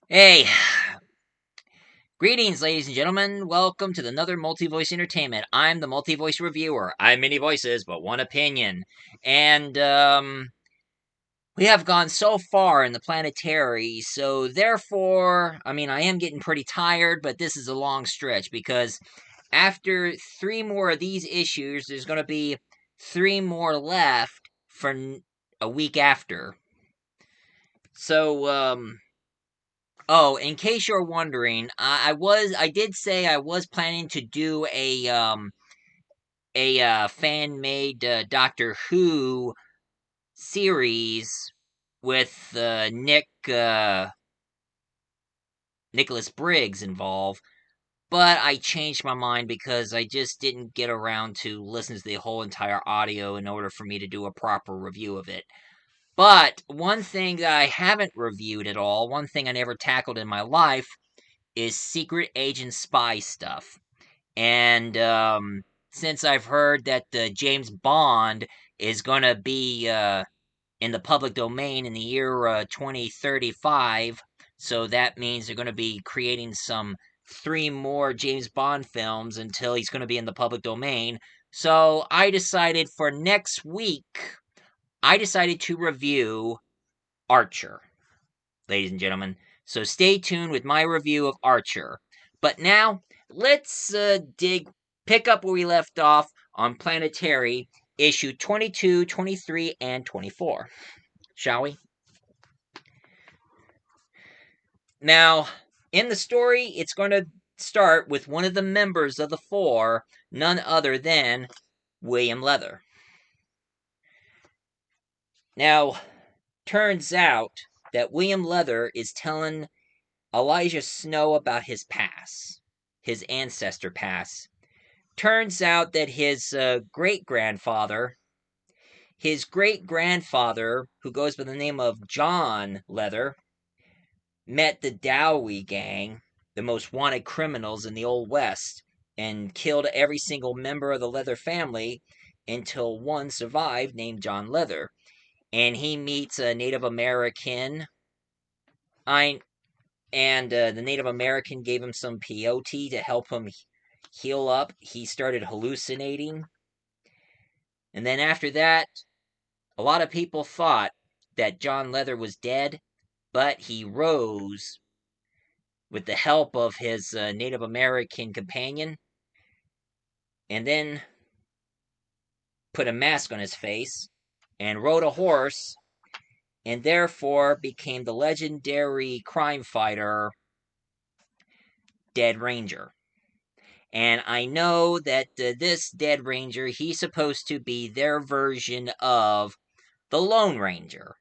Hey, greetings, ladies and gentlemen. Welcome to another multi-voice entertainment. I'm the multi-voice reviewer. I'm many voices, but one opinion. And we have gone so far in the Planetary, so therefore, I am getting pretty tired, but this is a long stretch because after three more of these issues, there's going to be three more left for a week after. So, Oh, in case you're wondering, I did say I was planning to do a fan made Doctor Who series with Nicholas Briggs involved, but I changed my mind because I just didn't get around to listen to the whole entire audio in order for me to do a proper review of it. But one thing that I haven't reviewed at all, one thing I never tackled in my life, is secret agent spy stuff. And since I've heard that James Bond is going to be in the public domain in the year 2035, so that means they're going to be creating some three more James Bond films until he's going to be in the public domain. So I decided for next week, I decided to review Archer, ladies and gentlemen. So stay tuned with my review of Archer. But now, let's pick up where we left off on Planetary, issue 22, 23, and 24. Shall we? Now, in the story, it's going to start with one of the members of the Four, none other than William Leather. Now, turns out that William Leather is telling Elijah Snow about his past, his ancestor past. Turns out that his great grandfather, who goes by the name of John Leather, met the Dowie gang, the most wanted criminals in the Old West, and killed every single member of the Leather family until one survived named John Leather. And he meets a Native American. I and the Native American gave him some peyote to help him heal up. He started hallucinating. And then after that, a lot of people thought that John Leather was dead, but he rose with the help of his Native American companion and then put a mask on his face and rode a horse and therefore became the legendary crime fighter Dead Ranger. And I know that this Dead Ranger, he's supposed to be their version of the Lone Ranger.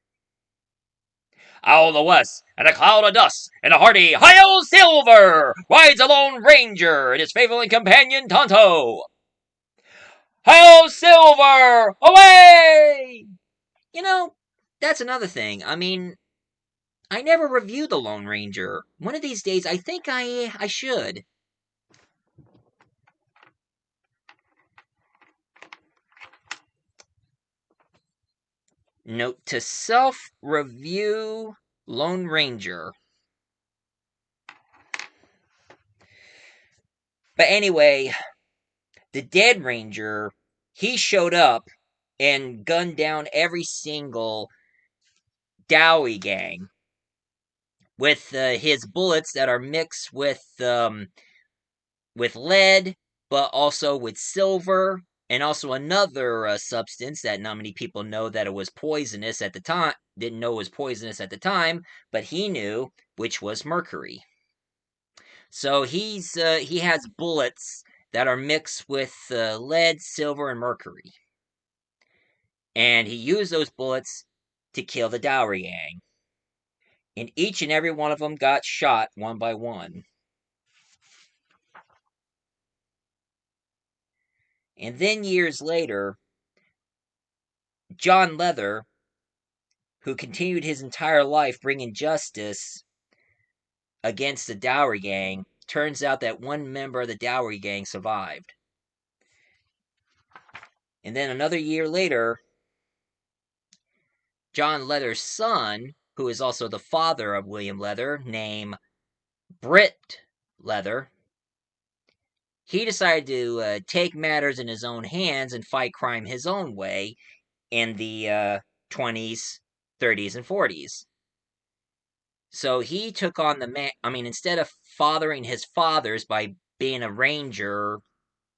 Out of the west, and a cloud of dust, and a hearty Hi-Yo Silver rides a Lone Ranger and his faithful companion Tonto. Hi-Yo Silver, away! You know, that's another thing. I never reviewed the Lone Ranger. One of these days, I think I should. Note to self: review Lone Ranger. But anyway, the Dead Ranger, he showed up and gunned down every single Dowie gang with his bullets that are mixed with lead, but also with silver, and also another substance that not many people know that it was poisonous at the time. Didn't know it was poisonous at the time, but he knew, which was mercury. So he has bullets that are mixed with lead, silver, and mercury, and he used those bullets to kill the Dowry Gang. And each and every one of them got shot one by one. And then years later, John Leather, who continued his entire life bringing justice against the Dowry Gang, turns out that one member of the Dowry Gang survived. And then another year later, John Leather's son who is also the father of William Leather, named Britt Leather, he decided to take matters in his own hands and fight crime his own way in the 20s, 30s, and 40s. So he took on instead of fathering his fathers by being a ranger,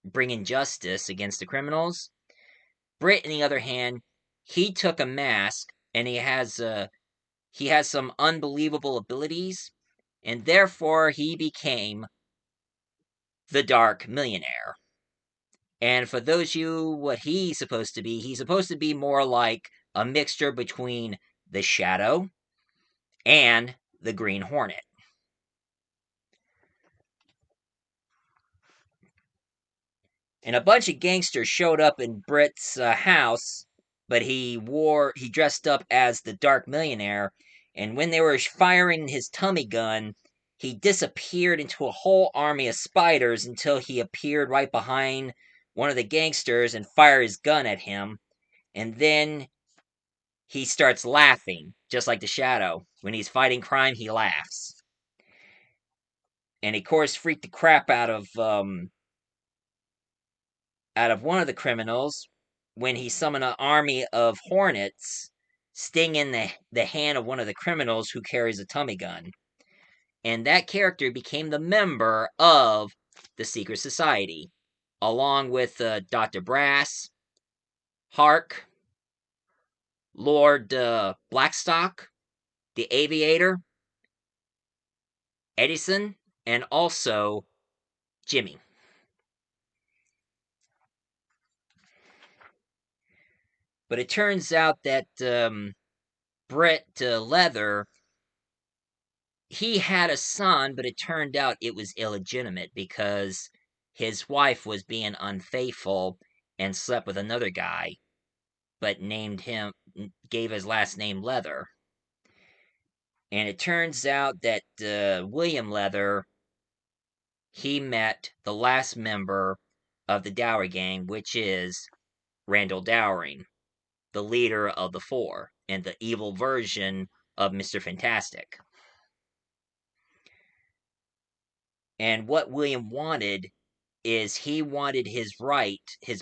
bringing justice against the criminals, Britt, on the other hand, he took a mask and he has some unbelievable abilities, and therefore he became the Dark Millionaire. And for those of you what he's supposed to be more like a mixture between the Shadow and the Green Hornet. And a bunch of gangsters showed up in Britt's house, but he dressed up as the Dark Millionaire, and when they were firing his tummy gun, he disappeared into a whole army of spiders until he appeared right behind one of the gangsters and fired his gun at him, and then he starts laughing, just like the Shadow. When he's fighting crime, he laughs. And of course freaked the crap out of one of the criminals when he summoned an army of hornets, stinging the hand of one of the criminals who carries a tummy gun. And that character became the member of the Secret Society, along with Dr. Brass, Hark, Lord Blackstock, the Aviator, Edison, and also Jimmy. But it turns out that Britt Leather, he had a son, but it turned out it was illegitimate because his wife was being unfaithful and slept with another guy, but gave his last name Leather. And it turns out that William Leather, he met the last member of the Dower Gang, which is Randall Dowering, the leader of the Four, and the evil version of Mr. Fantastic. And what William wanted is he wanted his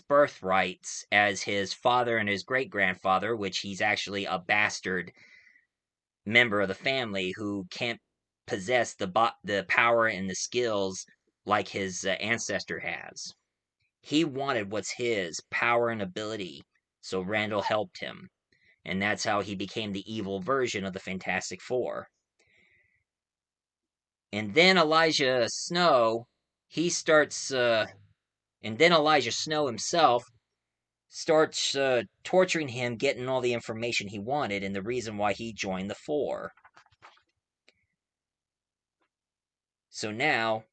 birthrights as his father and his great grandfather, which he's actually a bastard member of the family who can't possess the power and the skills like his ancestor has. He wanted what's his, power and ability, so Randall helped him. And that's how he became the evil version of the Fantastic Four. And then Elijah Snow, he starts, and then Elijah Snow himself starts torturing him, getting all the information he wanted, and the reason why he joined the Four. So now,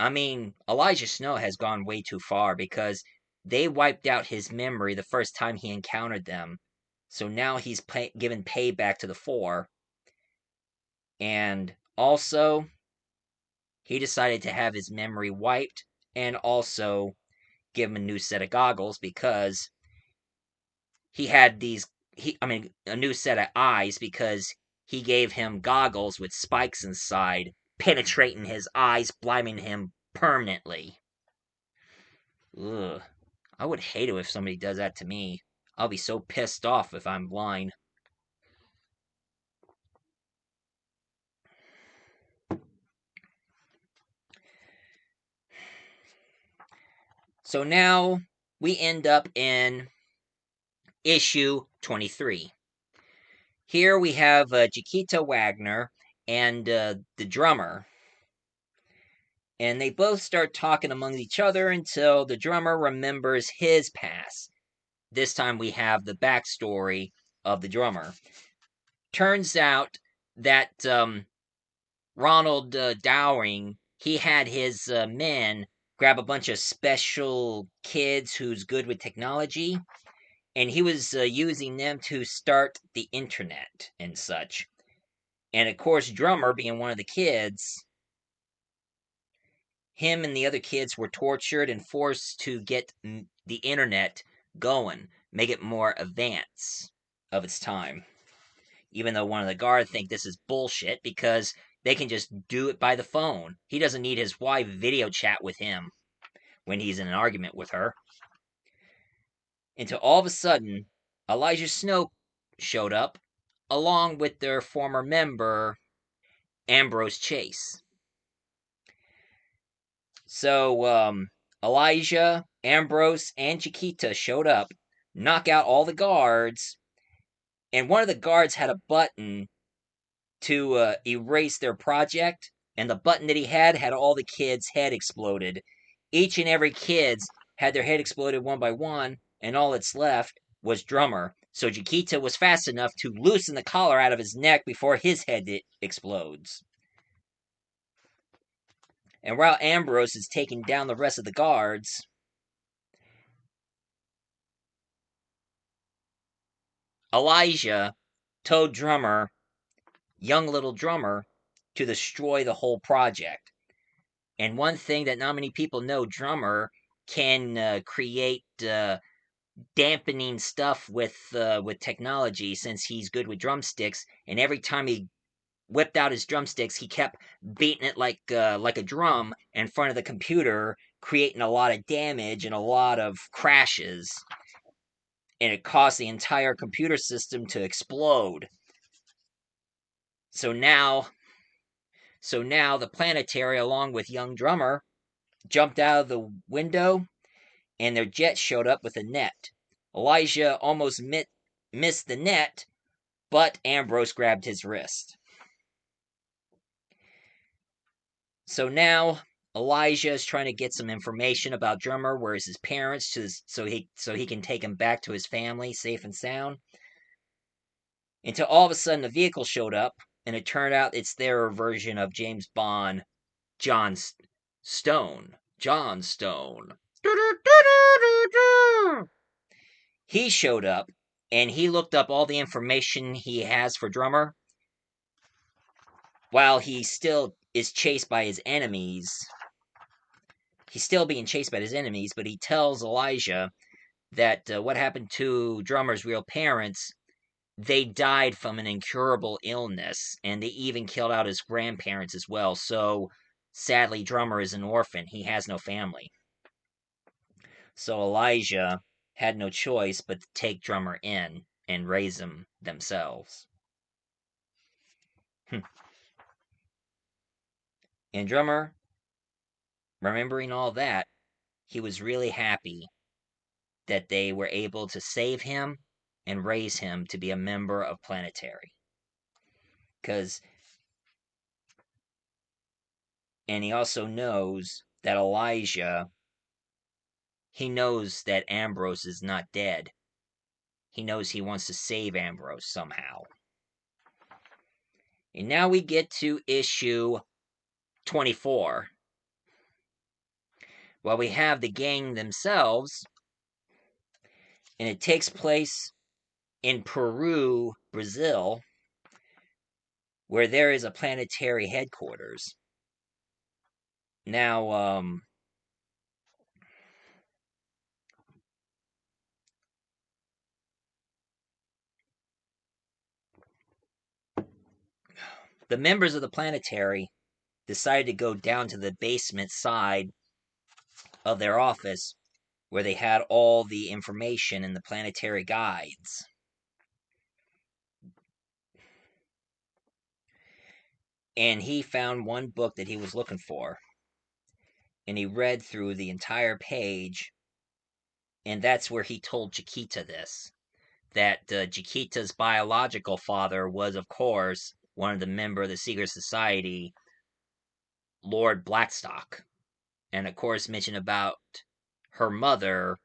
Elijah Snow has gone way too far because they wiped out his memory the first time he encountered them. So now he's given payback to the Four. And also, he decided to have his memory wiped and also give him a new set of goggles because he had a new set of eyes because he gave him goggles with spikes inside, penetrating his eyes, blinding him permanently. Ugh. I would hate it if somebody does that to me. I'll be so pissed off if I'm blind. So now we end up in issue 23. Here we have Chiquita Wagner and the drummer. And they both start talking among each other until the drummer remembers his past. This time we have the backstory of the drummer. Turns out that Ronald Dowering, he had his men grab a bunch of special kids who's good with technology, and he was using them to start the internet and such. And of course, Drummer, being one of the kids, him and the other kids were tortured and forced to get the internet going, make it more advanced of its time. even though one of the guards think this is bullshit because they can just do it by the phone. He doesn't need his wife video chat with him when he's in an argument with her. Until all of a sudden, Elijah Snow showed up along with their former member, Ambrose Chase. So, Elijah, Ambrose, and Chiquita showed up, knock out all the guards, and one of the guards had a button to erase their project, and the button that he had all the kids' head exploded. Each and every kid's had their head exploded one by one, and all that's left was Drummer. So Chiquita was fast enough to loosen the collar out of his neck before his head explodes. And while Ambrose is taking down the rest of the guards, Elijah told Drummer, young little Drummer, to destroy the whole project. And one thing that not many people know, Drummer can create dampening stuff with technology since he's good with drumsticks. And every time he whipped out his drumsticks, he kept beating it like a drum in front of the computer, creating a lot of damage and a lot of crashes. And it caused the entire computer system to explode. So now the Planetary, along with young Drummer, jumped out of the window, and their jet showed up with a net. Elijah almost missed the net, but Ambrose grabbed his wrist. So now Elijah is trying to get some information about Drummer, where's his parents, so he can take him back to his family safe and sound. Until all of a sudden a vehicle showed up, and it turned out it's their version of James Bond, John Stone. John Stone. He showed up, and he looked up all the information he has for Drummer, while he still is chased by his enemies. He's still being chased by his enemies, but he tells Elijah that what happened to Drummer's real parents, they died from an incurable illness, and they even killed out his grandparents as well. So, sadly, Drummer is an orphan. He has no family. So Elijah had no choice but to take Drummer in and raise him themselves. And Drummer, remembering all that, he was really happy that they were able to save him and raise him to be a member of Planetary. And he also knows that Elijah, he knows that Ambrose is not dead. He knows he wants to save Ambrose somehow. And now we get to issue 24. Well, we have the gang themselves, and it takes place in Peru, Brazil, where there is a Planetary headquarters. Now, the members of the Planetary decided to go down to the basement side of their office where they had all the information in the Planetary guides. And he found one book that he was looking for. And he read through the entire page. And that's where he told Chiquita this. That Chiquita's biological father was, of course, one of the members of the secret society, Lord Blackstock. And, of course, mentioned about her mother,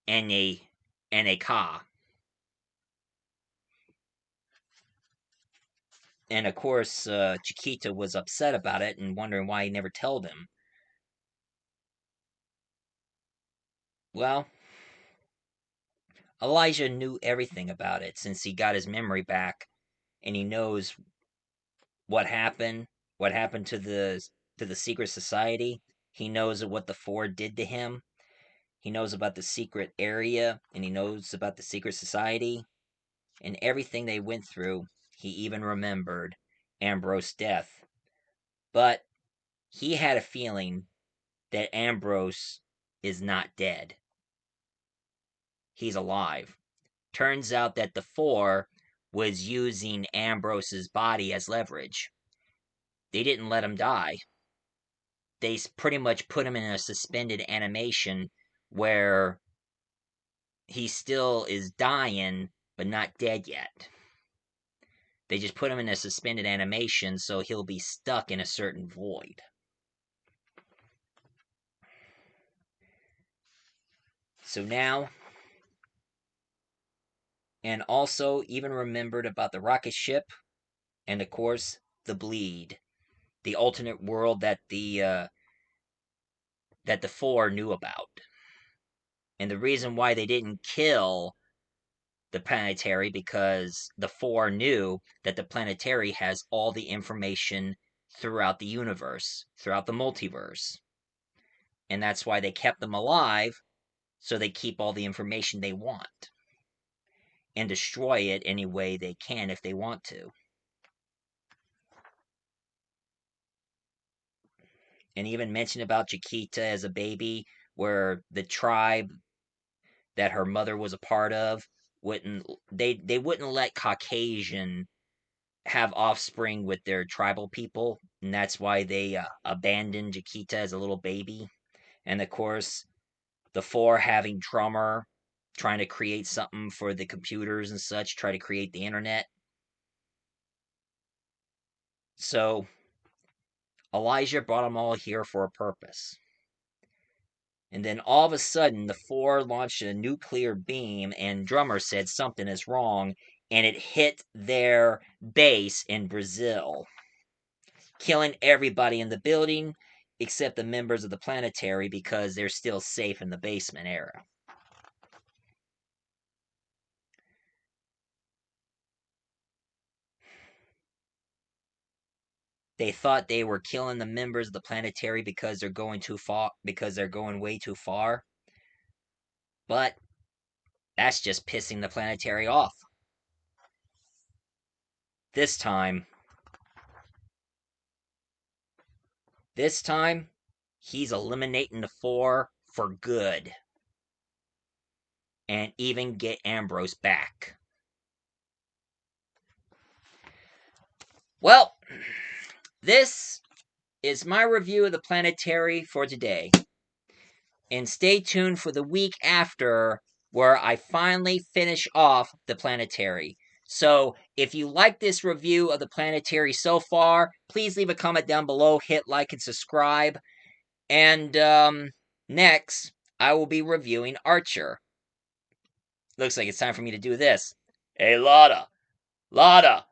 Aneka. And, of course, Chiquita was upset about it and wondering why he never told him. Well, Elijah knew everything about it since he got his memory back, and he knows what happened to the secret society. He knows what the Four did to him, He knows about the secret area, and he knows about the secret society, and everything they went through. He even remembered Ambrose's death. But he had a feeling that Ambrose is not dead. He's alive. Turns out that the Four was using Ambrose's body as leverage. They didn't let him die. They pretty much put him in a suspended animation where he still is dying, but not dead yet. They just put him in a suspended animation so he'll be stuck in a certain void. So now, and also even remembered about the rocket ship, and of course, the bleed, the alternate world that the Four knew about. And the reason why they didn't kill the Planetary, because the Four knew that the Planetary has all the information throughout the universe, throughout the multiverse. And that's why they kept them alive, so they keep all the information they want. And destroy it any way they can if they want to. And even mention about Chiquita as a baby, where the tribe that her mother was a part of they wouldn't let Caucasian have offspring with their tribal people, and that's why they abandoned Chiquita as a little baby. And of course, the Four having Drummer trying to create something for the computers and such, try to create the internet. So Elijah brought them all here for a purpose. And then all of a sudden, the Four launched a nuclear beam, and Drummer said something is wrong, and it hit their base in Brazil, killing everybody in the building except the members of the Planetary because they're still safe in the basement era. They thought they were killing the members of the Planetary because they're going too far, because they're going way too far. But that's just pissing the Planetary off. This time, he's eliminating the Four for good. And even get Ambrose back. Well, this is my review of the Planetary for today. And stay tuned for the week after, where I finally finish off the Planetary. So, if you like this review of the Planetary so far, please leave a comment down below, hit like and subscribe. And next, I will be reviewing Archer. Looks like it's time for me to do this. Hey, Lana! Lana!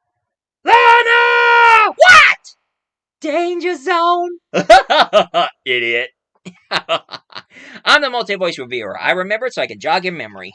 What? Danger zone! Idiot. I'm the multi-voice reviewer. I remember it so I can jog your memory.